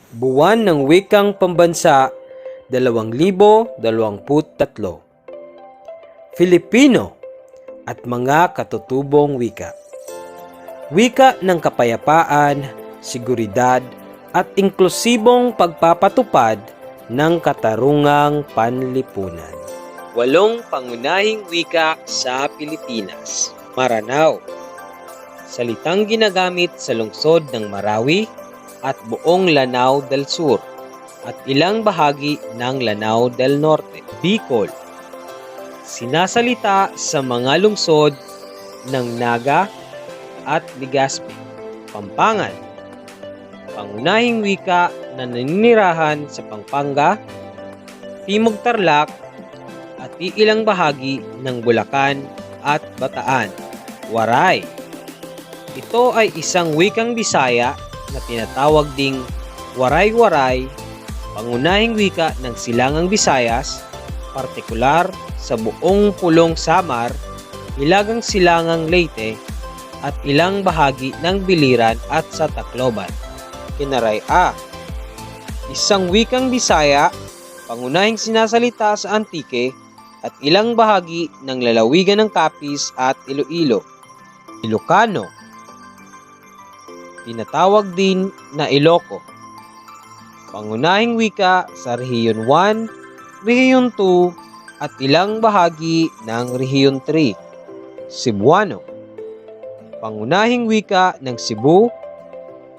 Buwan ng Wikang Pambansa 2023. Filipino at mga katutubong wika. Wika ng kapayapaan, seguridad at inklusibong pagpapatupad ng katarungang panlipunan. 8 pangunahing wika sa Pilipinas. Maranao. Salitang ginagamit sa lungsod ng Marawi at buong Lanao del Sur at ilang bahagi ng Lanao del Norte. Bicol. Sinasalita sa mga lungsod ng Naga at Legazpi. Pampangan. Pangunahing wika na naninirahan sa Pampanga, Timog Tarlac at ilang bahagi ng Bulacan at Bataan. Waray. Ito ay isang wikang Bisaya na tinatawag ding Waray-Waray, pangunahing wika ng Silangang Visayas, partikular sa buong Pulong Samar, Hilagang Silangang Leyte at ilang bahagi ng Biliran at sa Tacloban. Kinaray-A. Isang wikang Bisaya, pangunahing sinasalita sa Antique at ilang bahagi ng lalawigan ng Capiz at Iloilo. Ilocano. Tinatawag din na Iloco. Pangunahing wika sa Rehiyon 1, Rehiyon 2 at ilang bahagi ng Rehiyon 3. Cebuano. Pangunahing wika ng Cebu,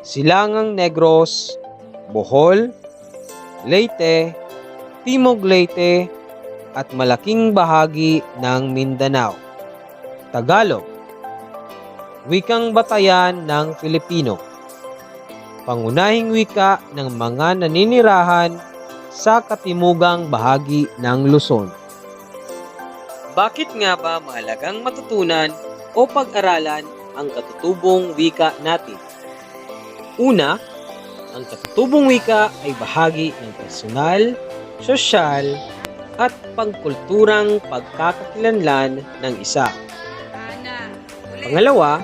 Silangang Negros, Bohol, Leyte, Timog Leyte at malaking bahagi ng Mindanao. Tagalog. Wikang batayan ng Filipino. Pangunahing wika ng mga naninirahan sa katimugang bahagi ng Luzon. Bakit nga ba mahalagang matutunan o pag-aralan ang katutubong wika natin? Una, ang katutubong wika ay bahagi ng personal, sosyal, at pangkulturang pagkakakilanlan ng isa. Pangalawa,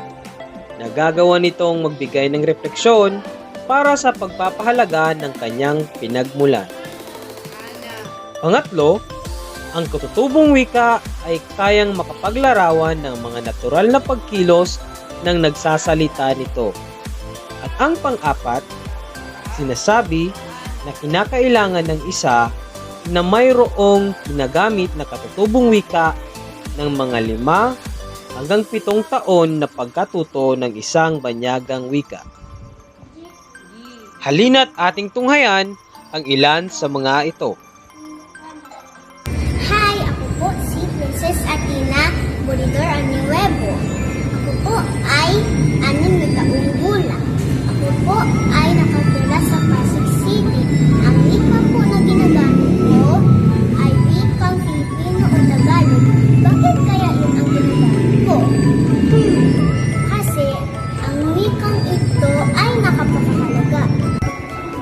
nagagawa nitong magbigay ng refleksyon para sa pagpapahalaga ng kanyang pinagmulan. Pangatlo, ang katutubong wika ay kayang makapaglarawan ng mga natural na pagkilos ng nagsasalita nito. At ang pang-apat, sinasabi na kinakailangan ng isa na mayroong ginagamit na katutubong wika ng mga 5 hanggang 7 taon na pagkatuto ng isang banyagang wika. Halina't ating tunghayan ang ilan sa mga ito. Hi! Ako po si Princess Athena Boridor Aninuevo. Ako po ay 6 na taong gulang. Ako po ay nakatira sa Pasig City. Ang wika po na ginagamit ko ay wikang Filipino o Tagalog. Bakit kaya yun ang ginagamit ko? Kasi ang wikang ito ay nakapakahalaga.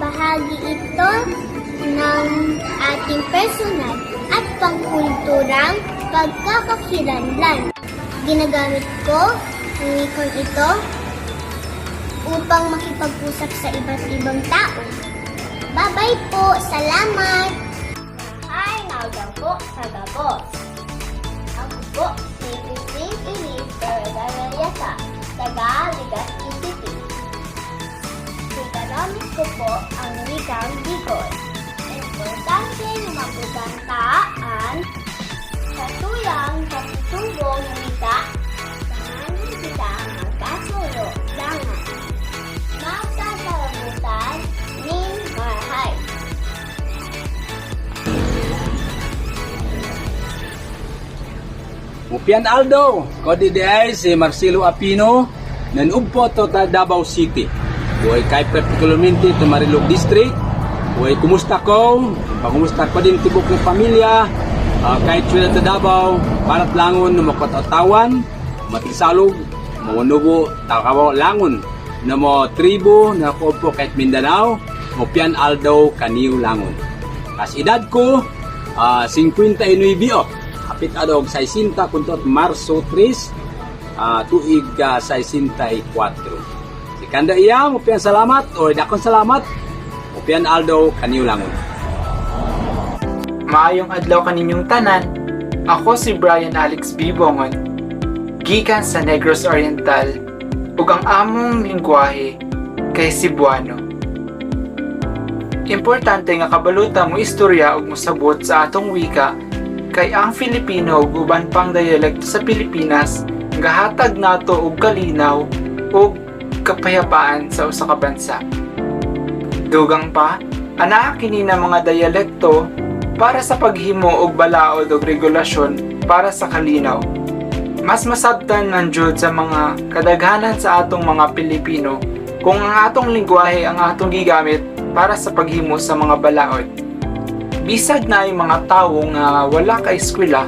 Bahagi ito ng ating personal at pangkulturang pagkakakilanlan. Ginagamit ko ang wikang ito upang makipag-usap sa iba't ibang tao. Bye-bye po! Salamat! Hi! Naugang po sa Davos. Ako po si Christine Elise Perez-Arellasa, taga Legazpi City. Ginagamit ko po ang wikang Bicol. Importante na magkukantaan sa tuyang katutubong wika saan kita magkasulo-langan. Magkasalamutan ning marhay. Mupian Aldo, kodi di ay si Marcelo Apino, nanugpo to ta Davao City. Buhay kay particularmente to Marilog District. Buhay kumusta ko, pangumusta ko din tibok ng pamilya, kahit sila ta Davao, parat langon na makatatawan, matisalog, mawanubo, takaw langon, na mo tribo na ko po kahit Mindanao, Mupian Aldo, Kaniw Langon. Kas edad ko, 59 o. Kapit adog 60 kuntot Marso 3, tuig 64. Si kanda iya, mupian salamat o dakon salamat. Pian Aldo, Kaniulangon. Maayong adlaw kaninyong tanan. Ako si Brian Alex B. Bongon, gikan sa Negros Oriental, ug ang among lingwahe kay Cebuano. Importante nga kabaluta mo istorya ug mosabot sa atong wika kay ang Filipino ug uban pang dialekto sa Pilipinas gahatag nato og kalinaw ug kapayapaan sa usa ka bansa. Dugang pa, ana kini na mga dialekto para sa paghimo og balaod og regulasyon para sa kalinaw. Mas masabtan man jud sa mga kadaghanan sa atong mga Pilipino kung ang atong lingwahe ang atong gigamit para sa paghimo sa mga balaod. Bisag na yung mga tawo nga wala ka eskwela,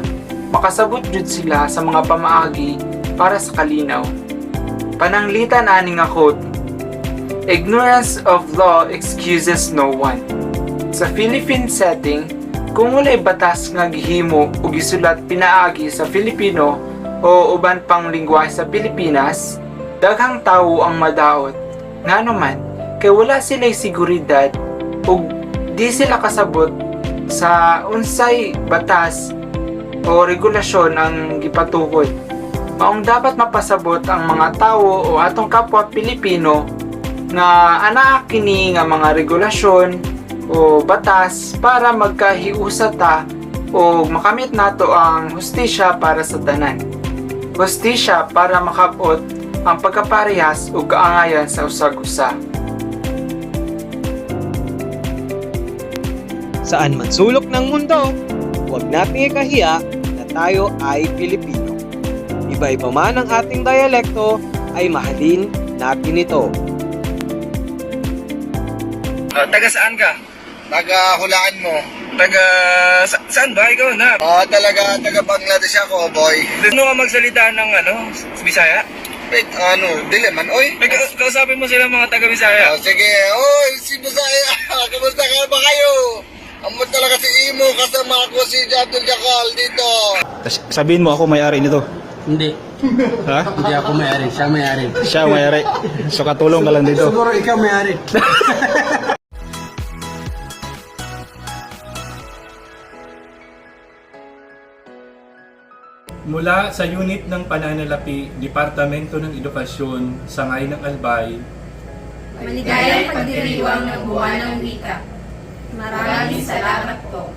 makasabot jud sila sa mga pamaagi para sa kalinaw. Pananglitan ani nga quote, "Ignorance of law excuses no one." Sa Philippine setting, kung walay batas nga gihimo o gisulat pinaagi sa Filipino o uban pang lingwahe sa Pilipinas, daghang tawo ang madaot. Nga naman, kay wala sila'y seguridad o di sila kasabot sa unsay batas o regulasyon ang gipatukod. Maong dapat mapasabot ang mga tawo o atong kapwa Pilipino nga ana kini nga mga regulasyon o batas para magkahiusa ta o makamit nato ang hustisya para sa tanan. Hustisya para makabot ang pagkaparehas o kaangayan sa usag-usa. Saan man sulok ng mundo, huwag nating ikahiya na tayo ay Pilipino. Iba-iba man ang ating dialekto, ay mahalin natin ito. Taga saan ka? Taga Hulaan mo. Saan ba? Ikaw na. Taga Bangladesh ako, boy. Ano ka magsalita ng Bisaya? Wait, dili man, oy. Kausapin mo sila mga taga Bisaya. Sige, oy, si Bisaya. Kamusta ka ba kayo? Amo talaga si Imo, kasama ko si Jadul Jakal dito. Sabihin mo ako may-ari nito. Hindi. Ha? Hindi ako may-ari. Siya may-ari. Siya may-ari. So katulong ka lang dito. Siguro ikaw may-ari. Mula sa unit ng Pananalapi, Departamento ng Edukasyon, Sangay ng Albay, Maligayang pagdiriwang ng buwan ng wika. Maraming salamat po.